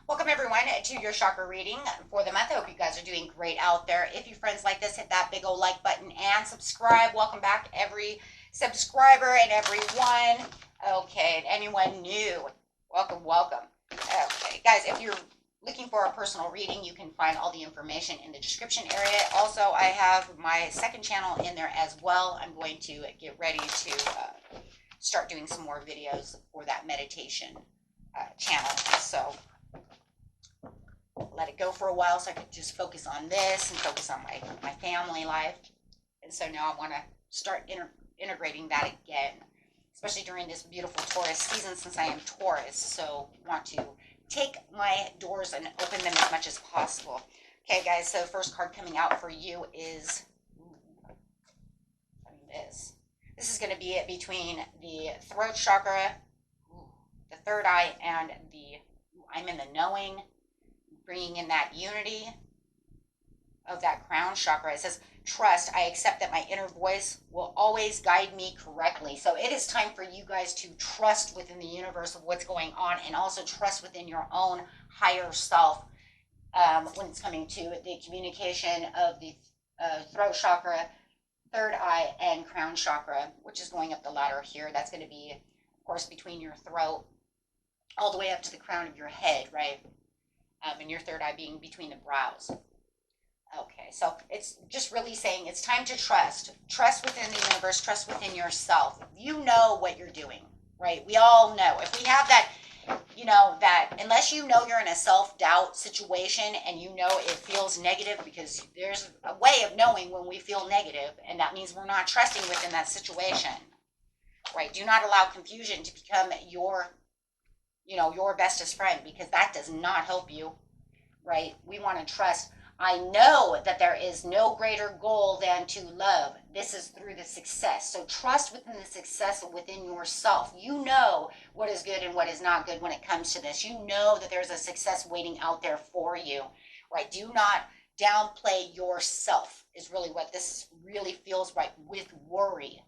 Welcome everyone to your chakra reading for the month. I hope you guys are doing great out there. If you friends like this, hit that big old like button and subscribe. Welcome back every subscriber and everyone. Okay, and anyone new, welcome. Okay, guys, if you're looking for a personal reading, you can find all the information in the description area. Also, I have my second channel in there as well. I'm going to get ready to start doing some more videos for that meditation channel. So let it go for a while so I could just focus on this and focus on my family life. And so now I want to start integrating that again, especially during this beautiful Taurus season since I am Taurus. So I want to take my doors and open them as much as possible. Okay, guys, so the first card coming out for you is this. This is going to be it between the throat chakra, the third eye, and the I'm in the knowing, bringing in that unity of that crown chakra. It says, trust, I accept that my inner voice will always guide me correctly. So it is time for you guys to trust within the universe of what's going on, and also trust within your own higher self when it's coming to the communication of the throat chakra, third eye, and crown chakra, which is going up the ladder here. That's going to be, of course, between your throat all the way up to the crown of your head, right? And your third eye being between the brows. Okay, so it's just really saying it's time to trust. Trust within the universe, trust within yourself. You know what you're doing, right? We all know. If we have that, that unless you know you're in a self-doubt situation and you know it feels negative, because there's a way of knowing when we feel negative, and that means we're not trusting within that situation, right? Do not allow confusion to become your bestest friend, because that does not help you, right? We want to trust. I know that there is no greater goal than to love. This is through the success. So trust within the success within yourself. You know what is good and what is not good when it comes to this. You know that there's a success waiting out there for you, right? Do not downplay yourself is really what this really feels like with worry.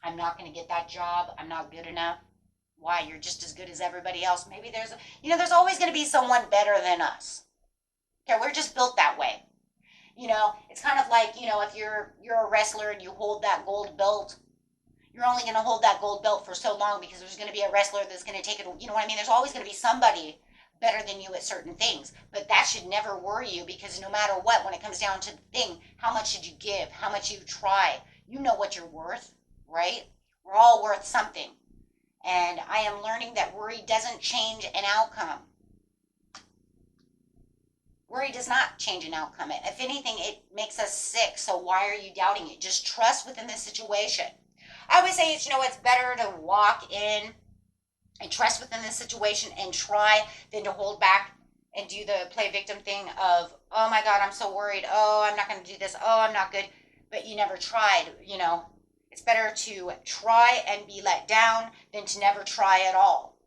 I'm not going to get that job. I'm not good enough. Why? You're just as good as everybody else. Maybe there's always going to be someone better than us. Okay, we're just built that way. It's kind of like, if you're a wrestler and you hold that gold belt, you're only going to hold that gold belt for so long, because there's going to be a wrestler that's going to take it. You know what I mean? There's always going to be somebody better than you at certain things. But that should never worry you, because no matter what, when it comes down to the thing, how much did you give? How much you try? You know what you're worth, right? We're all worth something. And I am learning that worry doesn't change an outcome. Worry does not change an outcome. If anything, it makes us sick. So why are you doubting it? Just trust within the situation. I always say it's better to walk in and trust within the situation and try than to hold back and do the play victim thing of, oh my God, I'm so worried. Oh, I'm not going to do this. Oh, I'm not good. But you never tried, It's better to try and be let down than to never try at all,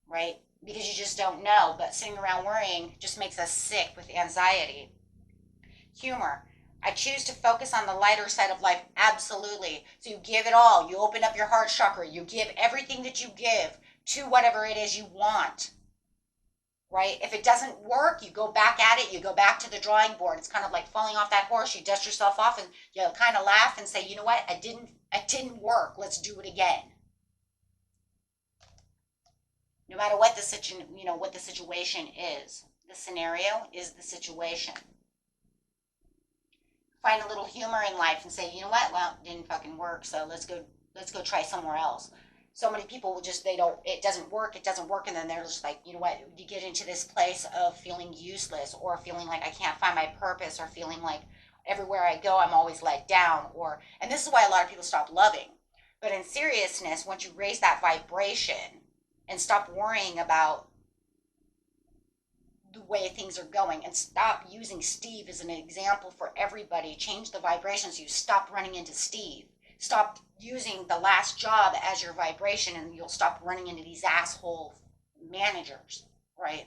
right? Because you just don't know. But sitting around worrying just makes us sick with anxiety. Humor. I choose to focus on the lighter side of life. Absolutely. So you give it all. You open up your heart chakra. You give everything that you give to whatever it is you want. Right? If it doesn't work, you go back at it. You go back to the drawing board. It's kind of like falling off that horse. You dust yourself off and you kind of laugh and say, you know what? It didn't work. Let's do it again. No matter what what the situation is. The scenario is the situation. Find a little humor in life and say, you know what? Well, it didn't fucking work. So let's go try somewhere else. So many people will just, it doesn't work, and then they're just like, you know what, you get into this place of feeling useless, or feeling like I can't find my purpose, or feeling like everywhere I go, I'm always let down, and this is why a lot of people stop loving. But in seriousness, once you raise that vibration and stop worrying about the way things are going, and stop using Steve as an example for everybody, change the vibrations, you stop running into Steve. Stop using the last job as your vibration, and you'll stop running into these asshole managers, right?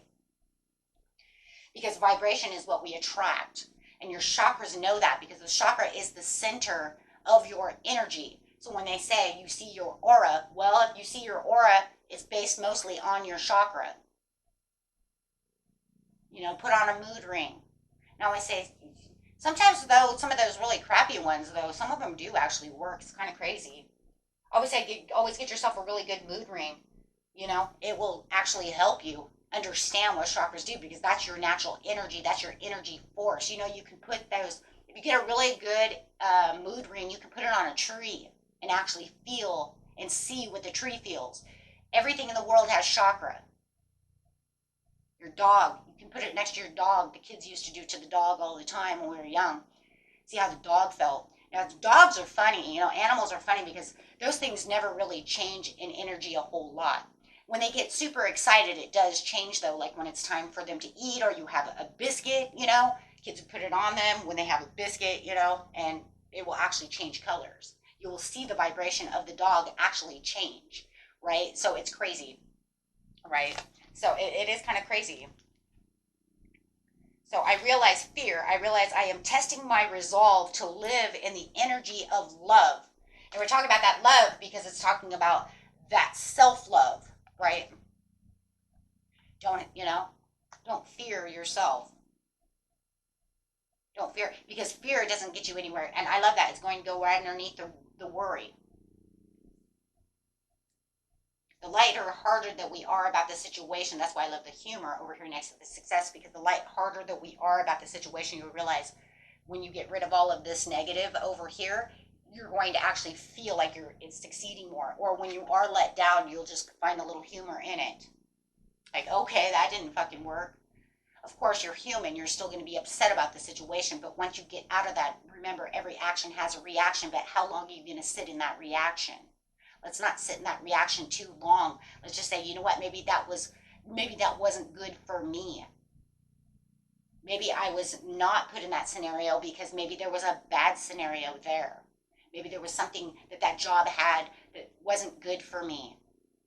Because vibration is what we attract. And your chakras know that, because the chakra is the center of your energy. So when they say you see your aura, well, if you see your aura, It's based mostly on your chakra. You know, put on a mood ring. Now I say, sometimes though, some of those really crappy ones though, some of them do actually work. It's kind of crazy. I always say, always get yourself a really good mood ring. You know, it will actually help you understand what chakras do, because that's your natural energy. That's your energy force. You know, you can put those, if you get a really good mood ring, you can put it on a tree and actually feel and see what the tree feels. Everything in the world has chakra. Your dog, you can put it next to your dog. The kids used to do to the dog all the time when we were young. See how the dog felt. Now, dogs are funny, you know, animals are funny because those things never really change in energy a whole lot. When they get super excited, it does change though, like when it's time for them to eat or you have a biscuit, you know, kids put it on them when they have a biscuit, you know, and it will actually change colors. You will see the vibration of the dog actually change, right? So it's crazy, right? So it is kind of crazy. So I realize fear. I realize I am testing my resolve to live in the energy of love. And we're talking about that love because it's talking about that self-love, right? Don't, you know, don't fear yourself. Don't fear, because fear doesn't get you anywhere. And I love that. It's going to go right underneath the worry. The lighter, harder that we are about the situation, that's why I love the humor over here next to the success, because the light harder that we are about the situation, you realize when you get rid of all of this negative over here, you're going to actually feel like it's succeeding more. Or when you are let down, you'll just find a little humor in it. Like, okay, that didn't fucking work. Of course, you're human. You're still going to be upset about the situation. But once you get out of that, remember, every action has a reaction. But how long are you going to sit in that reaction? Let's not sit in that reaction too long. Let's just say, you know what, maybe that wasn't good for me. Maybe I was not put in that scenario because maybe there was a bad scenario there. Maybe there was something that job had that wasn't good for me.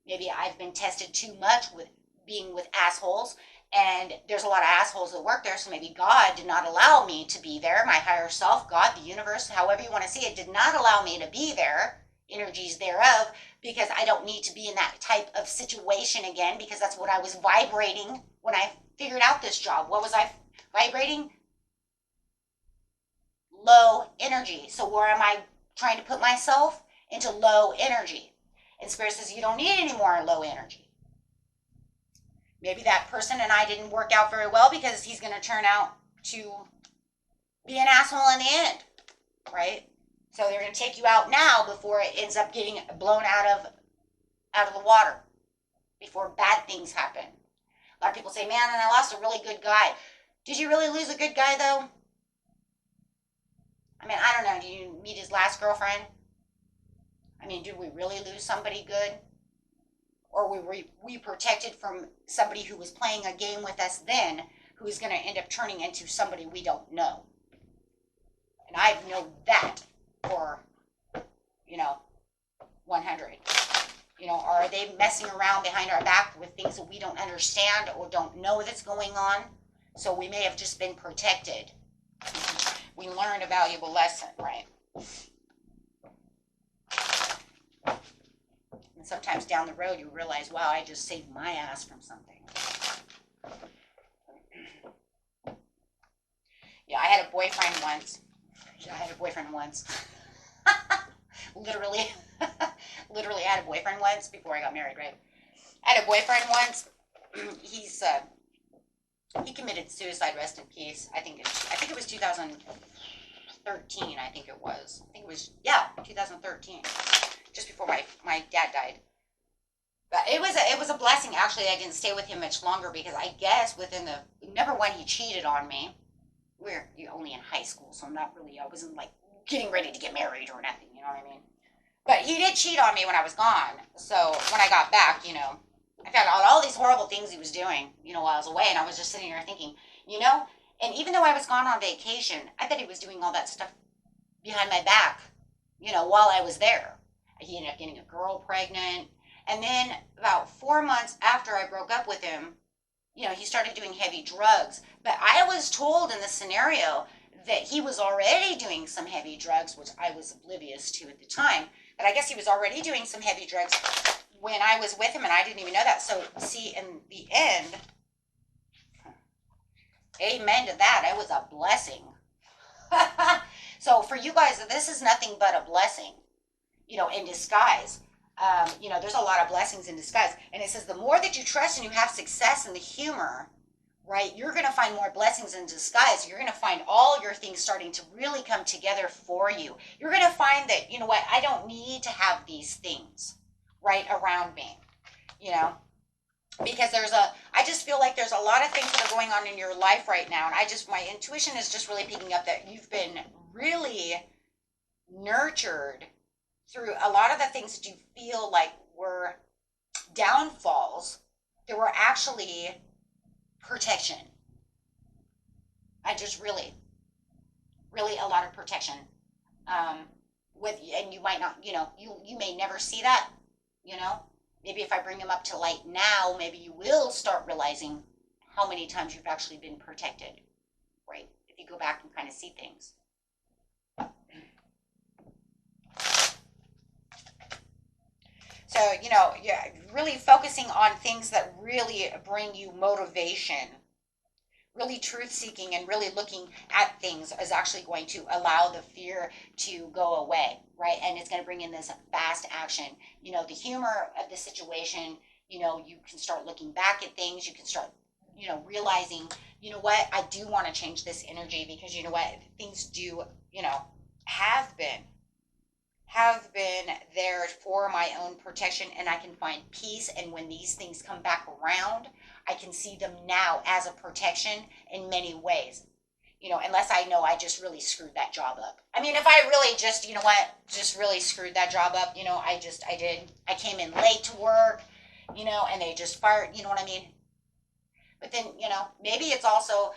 Maybe I've been tested too much with being with assholes, and there's a lot of assholes that work there, so maybe God did not allow me to be there. My higher self, God, the universe, however you want to see it, did not allow me to be there. Energies thereof, because I don't need to be in that type of situation again, because that's what I was vibrating when I figured out this job. What was I vibrating? Low energy. So where am I trying to put myself? Into low energy. And Spirit says you don't need any more low energy. Maybe that person and I didn't work out very well because he's going to turn out to be an asshole in the end, right? So they're going to take you out now before it ends up getting blown out of the water, before bad things happen. A lot of people say, man, and I lost a really good guy. Did you really lose a good guy, though? I mean, I don't know. Did you meet his last girlfriend? I mean, did we really lose somebody good? Or were we protected from somebody who was playing a game with us then, who is going to end up turning into somebody we don't know? And I know that. Or, you know, 100. You know, are they messing around behind our back with things that we don't understand or don't know that's going on? So we may have just been protected. We learned a valuable lesson, right? And sometimes down the road you realize, wow, I just saved my ass from something. Yeah, I had a boyfriend once. Literally, I had a boyfriend once before I got married, right? I had a boyfriend once. He committed suicide, rest in peace. I think it was 2013, I think it was. 2013. Just before my dad died. But it was a blessing, actually. I didn't stay with him much longer because I guess number one, he cheated on me. We're only in high school, so I wasn't like getting ready to get married or nothing, you know what I mean? But he did cheat on me when I was gone. So when I got back, you know, I found out all these horrible things he was doing, you know, while I was away. And I was just sitting there thinking, you know, and even though I was gone on vacation, I bet he was doing all that stuff behind my back, you know, while I was there. He ended up getting a girl pregnant. And then about 4 months after I broke up with him, you know, he started doing heavy drugs. But I was told in the scenario that he was already doing some heavy drugs, which I was oblivious to at the time. But I guess he was already doing some heavy drugs when I was with him, and I didn't even know that. So see, in the end, amen to that. It was a blessing. So for you guys, this is nothing but a blessing, in disguise. There's a lot of blessings in disguise. And it says the more that you trust and you have success in the humor, right, you're going to find more blessings in disguise. You're going to find all your things starting to really come together for you. You're going to find that, I don't need to have these things right around me, because I just feel like there's a lot of things that are going on in your life right now. And my intuition is just really picking up that you've been really nurtured through a lot of the things that you feel like were downfalls. There were actually protection. I just really a lot of protection. And you might not, you may never see that, Maybe if I bring them up to light now, maybe you will start realizing how many times you've actually been protected, right? If you go back and kind of see things. So, really focusing on things that really bring you motivation, really truth-seeking and really looking at things is actually going to allow the fear to go away, right? And it's going to bring in this fast action. The humor of the situation, you can start looking back at things. You can start, realizing, I do want to change this energy because things do, have been there for my own protection, and I can find peace. And when these things come back around, I can see them now as a protection in many ways. Unless I know I just really screwed that job up. I mean, if I really just, just really screwed that job up, I came in late to work, and they just fired, you know what I mean? But then, maybe it's also,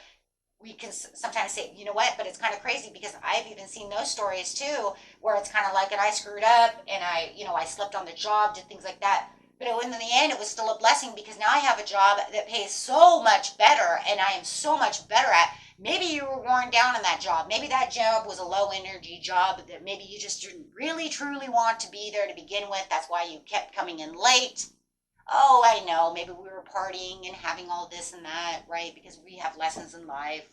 we can sometimes say, but it's kind of crazy because I've even seen those stories too, where it's kind of like, and I screwed up and I slept on the job, did things like that. But in the end, it was still a blessing because now I have a job that pays so much better and I am so much better at. Maybe you were worn down in that job. Maybe that job was a low energy job that maybe you just didn't really truly want to be there to begin with. That's why you kept coming in late. Oh, I know. Maybe we were partying and having all this and that, right? Because we have lessons in life.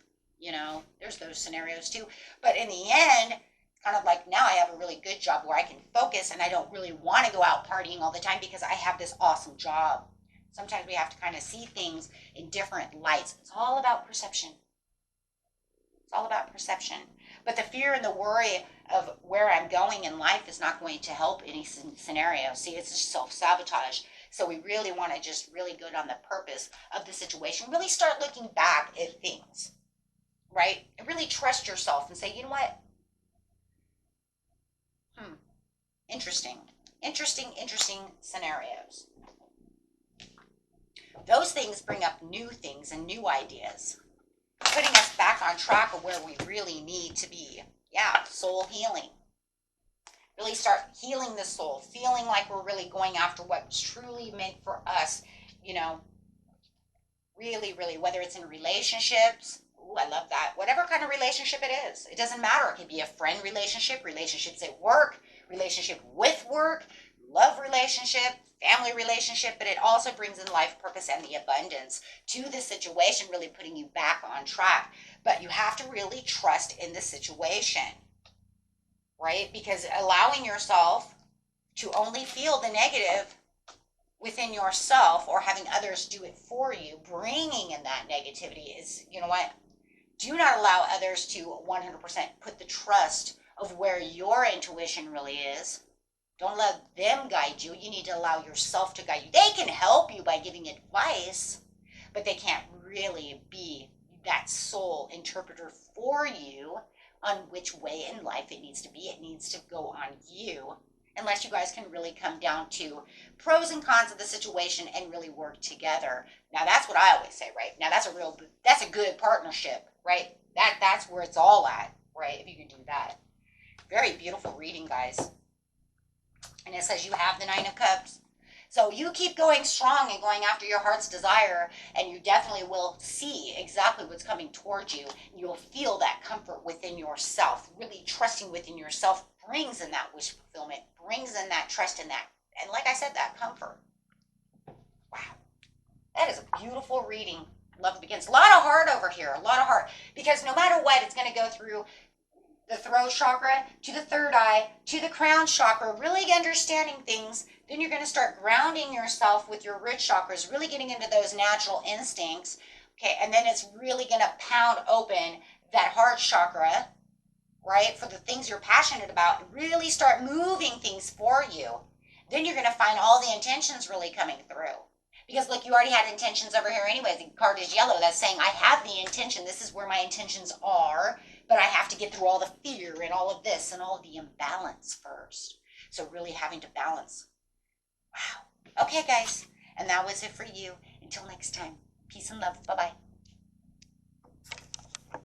There's those scenarios too. But in the end, kind of like now I have a really good job where I can focus and I don't really want to go out partying all the time because I have this awesome job. Sometimes we have to kind of see things in different lights. It's all about perception. It's all about perception. But the fear and the worry of where I'm going in life is not going to help any scenario. See, it's just self-sabotage. So we really want to just really go down the purpose of the situation. Really start looking back at things, right? And really trust yourself and say, you know what? Interesting scenarios. Those things bring up new things and new ideas, putting us back on track of where we really need to be. Yeah, soul healing. Really start healing the soul, feeling like we're really going after what's truly meant for us, really, whether it's in relationships. Ooh, I love that. Whatever kind of relationship it is. It doesn't matter. It could be a friend relationship, relationships at work, relationship with work, love relationship, family relationship, but it also brings in life purpose and the abundance to the situation, really putting you back on track. But you have to really trust in the situation, right? Because allowing yourself to only feel the negative within yourself or having others do it for you, bringing in that negativity is, do not allow others to 100% put the trust of where your intuition really is. Don't let them guide you. You need to allow yourself to guide you. They can help you by giving advice, but they can't really be that soul interpreter for you on which way in life it needs to be. It needs to go on you, unless you guys can really come down to pros and cons of the situation and really work together. Now, that's what I always say, right? Now, that's a good partnership, right? That's where it's all at, right? If you can do that. Very beautiful reading, guys. And it says you have the Nine of Cups. So you keep going strong and going after your heart's desire, and you definitely will see exactly what's coming towards you. You'll feel that comfort within yourself. Really trusting within yourself brings in that wish fulfillment, brings in that trust and that And like I said, that comfort. Wow. That is a beautiful reading. Love begins. A lot of heart over here. A lot of heart. Because no matter what, it's going to go through the throat chakra to the third eye to the crown chakra, really understanding things. Then you're going to start grounding yourself with your root chakras, really getting into those natural instincts. Okay, and then it's really going to pound open that heart chakra, right, for the things you're passionate about, and really start moving things for you. Then you're going to find all the intentions really coming through. Because look, you already had intentions over here anyways. The card is yellow. That's saying I have the intention. This is where my intentions are, but I have to get through all the fear and all of this and all of the imbalance first. So really having to balance. Wow. Okay, guys. And that was it for you. Until next time. Peace and love. Bye-bye.